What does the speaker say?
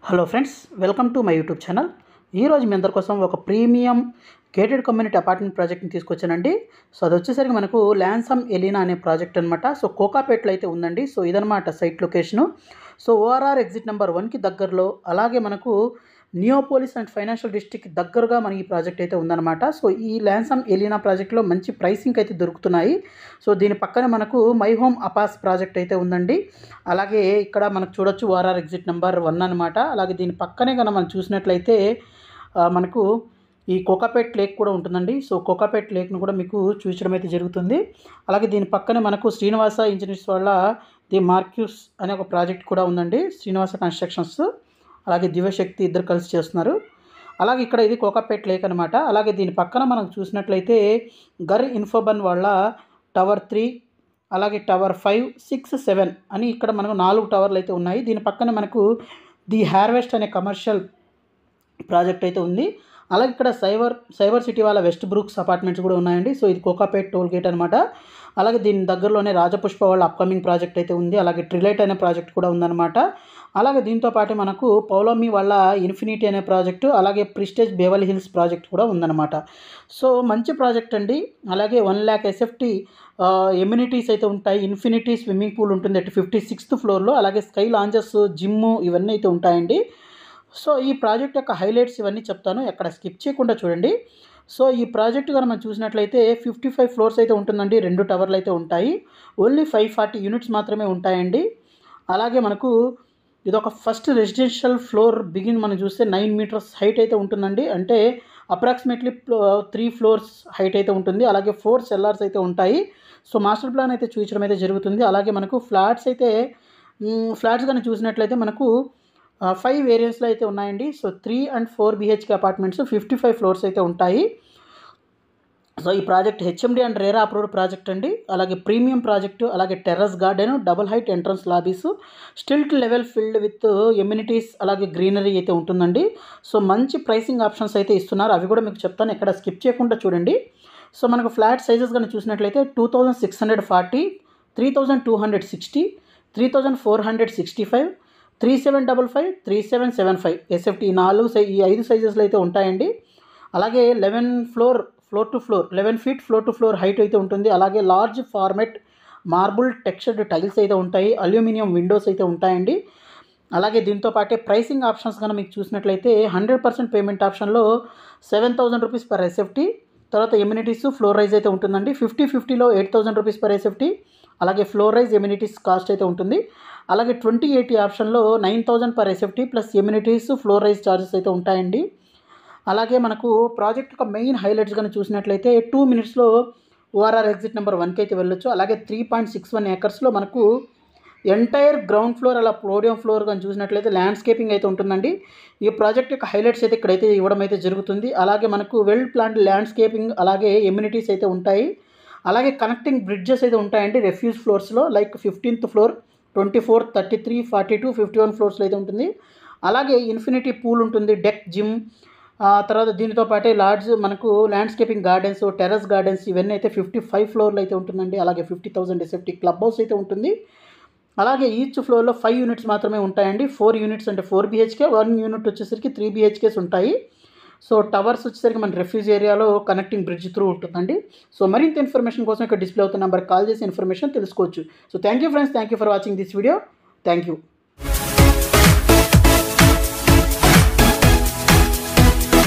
Hello friends, welcome to my YouTube channel. ఈరోజు మీ అందరి కోసం ఒక ప్రీమియం గేటెడ్ కమ్యూనిటీ అపార్ట్మెంట్ ప్రాజెక్ట్ని తీసుకొచ్చానండి. సో అది వచ్చేసరికి మనకు ల్యాన్సమ్ ఎలీనా అనే ప్రాజెక్ట్ అనమాట. సో కోకాపేట్లో అయితే ఉందండి. సో ఇదనమాట site location. So ORR exit number 1కి దగ్గరలో, అలాగే మనకు నియోపోలిస్ అండ్ ఫైనాన్షియల్ డిస్ట్రిక్ట్ దగ్గరగా మనకి ఈ ప్రాజెక్ట్ అయితే ఉందన్నమాట. సో ఈ ల్యాన్సమ్ ఎలీనా ప్రాజెక్ట్లో మంచి ప్రైసింగ్ అయితే దొరుకుతున్నాయి. సో దీని పక్కనే మనకు మై హోమ్ అపాస్ ప్రాజెక్ట్ అయితే ఉందండి. అలాగే ఇక్కడ మనకు చూడొచ్చు ఓఆర్ఆర్ ఎగ్జిట్ నెంబర్ 1 అనమాట. అలాగే దీని పక్కనే కనుక మనం చూసినట్లయితే మనకు ఈ కోకాపేట్ లేక్ కూడా ఉంటుందండి. సో కోకాపేట్ లేక్ను కూడా మీకు చూపించడం అయితే జరుగుతుంది. అలాగే దీని పక్కనే మనకు శ్రీనివాస ఇంజనీర్స్ వాళ్ళ ది మార్క్యూస్ అనే ఒక ప్రాజెక్ట్ కూడా ఉందండి. శ్రీనివాస కన్స్ట్రక్షన్స్ అలాగే దివ్యశక్తి ఇద్దరు కలిసి చేస్తున్నారు. అలాగే ఇక్కడ ఇది కోకాపేట్ లేక్ అనమాట. అలాగే దీని పక్కన మనం చూసినట్లయితే గర్ ఇన్ఫోబన్ వాళ్ళ టవర్ 3, అలాగే టవర్ 5, 6, 7 అని ఇక్కడ మనకు 4 టవర్లు అయితే ఉన్నాయి. దీని పక్కన మనకు ది హార్వెస్ట్ అనే కమర్షియల్ ప్రాజెక్ట్ అయితే ఉంది. అలాగే ఇక్కడ సైబర్ సిటీ వాళ్ళ వెస్ట్ బ్రూక్స్ అపార్ట్మెంట్స్ కూడా ఉన్నాయండి. సో ఇది కోకాపేట్ టోల్ గేట్ అనమాట. అలాగే దీని దగ్గరలోనే రాజపుష్ప వాళ్ళ అప్కమింగ్ ప్రాజెక్ట్ అయితే ఉంది. అలాగే ట్రిలైట్ అనే ప్రాజెక్ట్ కూడా ఉందన్నమాట. అలాగే దీంతో పాటు మనకు పౌలోమి వాళ్ళ ఇన్ఫినిటీ అనే ప్రాజెక్టు, అలాగే ప్రిస్టేజ్ బేవల్ హిల్స్ ప్రాజెక్ట్ కూడా ఉందన్నమాట. సో మంచి ప్రాజెక్ట్ అండి. అలాగే 1 lakh SFT ఎమ్యూనిటీస్ అయితే ఉంటాయి. ఇన్ఫినిటీ స్విమ్మింగ్ పూల్ ఉంటుంది అటు 56th ఫ్లోర్లో. అలాగే స్కై లాంజెస్, జిమ్ ఇవన్నీ అయితే ఉంటాయండి. సో ఈ ప్రాజెక్ట్ యొక్క హైలైట్స్ ఇవన్నీ చెప్తాను, ఎక్కడ స్కిప్ చేయకుండా చూడండి. సో ఈ ప్రాజెక్ట్ కనుక మనం చూసినట్లయితే 55 ఫ్లోర్స్ అయితే ఉంటుందండి. 2 టవర్లు అయితే ఉంటాయి. ఓన్లీ 540 యూనిట్స్ మాత్రమే ఉంటాయండి. అలాగే మనకు ఇదొక ఫస్ట్ రెసిడెన్షియల్ ఫ్లోర్ బిగిన్ మనం చూస్తే 9 meters హైట్ అయితే ఉంటుందండి. అంటే అప్రాక్సిమేట్లీ 3 floors హైట్ అయితే ఉంటుంది. అలాగే 4 cellars అయితే ఉంటాయి. సో మాస్టర్ ప్లాన్ అయితే చూపించడం అయితే జరుగుతుంది. అలాగే మనకు ఫ్లాట్స్ కానీ చూసినట్లయితే మనకు 5 వేరియంట్స్లో అయితే ఉన్నాయండి. So 3 and 4 BHK apartments 55 floors అయితే ఉంటాయి. సో ఈ project HMD and RERA approved project అండి. అలాగే ప్రీమియం ప్రాజెక్టు, అలాగే terrace garden, double height entrance lobbies, stilt level filled with amenities, అలాగే గ్రీనరీ అయితే ఉంటుందండి. సో మంచి ప్రైసింగ్ ఆప్షన్స్ అయితే ఇస్తున్నారు. అవి కూడా మీకు చెప్తాను, ఎక్కడ స్కిప్ చేయకుండా చూడండి. సో మనకు ఫ్లాట్ సైజెస్ కానీ చూసినట్లయితే 2640, 3260, 3465, 3755, 3775 SFT ఈ 5 సైజెస్లో అయితే ఉంటాయండి. అలాగే 11 feet floor to floor height అయితే ఉంటుంది. అలాగే large format marble textured tiles అయితే ఉంటాయి. అల్యూమినియం విండోస్ అయితే ఉంటాయండి. అలాగే దీంతో పాటే ప్రైసింగ్ ఆప్షన్స్ కనుక మీకు చూసినట్లయితే 100% పేమెంట్ ఆప్షన్లో 7,000 రూపీస్ పర్ SFT. తర్వాత ఎమ్యూనిటీస్ ఫ్లోర్ రైజ్ అయితే ఉంటుందండి. 50-50లో 8,000 రూపీస్ పర్ SFT. అలాగే ఫ్లోర్ రైజ్ ఎమ్యూనిటీస్ కాస్ట్ అయితే ఉంటుంది. అలాగే 20-80 ఆప్షన్లో 9,000 per SFT plus amenities floor rise charges అయితే ఉంటాయండి. అలాగే మనకు ప్రాజెక్ట్ యొక్క మెయిన్ హైలైట్స్ కానీ చూసినట్లయితే 2 minutesలో ఓఆర్ఆర్ ఎగ్జిట్ నెంబర్ 1కి అయితే వెళ్ళొచ్చు. అలాగే 3.61 acresలో మనకు ఎంటైర్ గ్రౌండ్ ఫ్లోర్, అలా పోడియం ఫ్లోర్ కానీ చూసినట్లయితే ల్యాండ్స్కేపింగ్ అయితే ఉంటుందండి. ఈ ప్రాజెక్ట్ యొక్క హైలైట్స్ అయితే ఇక్కడైతే ఇవ్వడం అయితే జరుగుతుంది. అలాగే మనకు వెల్ ప్లాన్డ్ ల్యాండ్స్కేపింగ్, అలాగే ఎమ్యూనిటీస్ అయితే ఉంటాయి. అలాగే కనెక్టింగ్ బ్రిడ్జెస్ అయితే ఉంటాయండి రెఫ్యూజ్ ఫ్లోర్స్లో, లైక్ 15th floor, 24, 33, 42, 51 ఫ్లోర్స్లో అయితే ఉంటుంది. అలాగే ఇన్ఫినిటీ పూల్ ఉంటుంది, డెక్, జిమ్, తర్వాత దీనితో పాటే లార్జ్ మనకు ల్యాండ్స్కేపింగ్ గార్డెన్స్, టెర్రస్ గార్డెన్స్ ఇవన్నీ అయితే 55 ఫ్లోర్లు అయితే ఉంటుందండి. అలాగే 50,000 SFT క్లబ్ హౌస్ అయితే ఉంటుంది. అలాగే ఈచ్ ఫ్లోర్లో 5 యూనిట్స్ మాత్రమే ఉంటాయండి. 4 యూనిట్స్ అంటే 4 BHK, 1 యూనిట్ వచ్చేసరికి 3 BHKs ఉంటాయి. సో టవర్స్ వచ్చేసరికి మన రెఫ్యూజ్ ఏరియాలో కనెక్టింగ్ బ్రిడ్జ్ త్రూ ఉంటుందండి. సో మరింత ఇన్ఫర్మేషన్ కోసం ఇక్కడ డిస్ప్లే అవుతున్న నెంబర్ కాల్ చేసి ఇన్ఫర్మేషన్ తెలుసుకోవచ్చు. So thank you friends, thank you for watching this video. Thank you.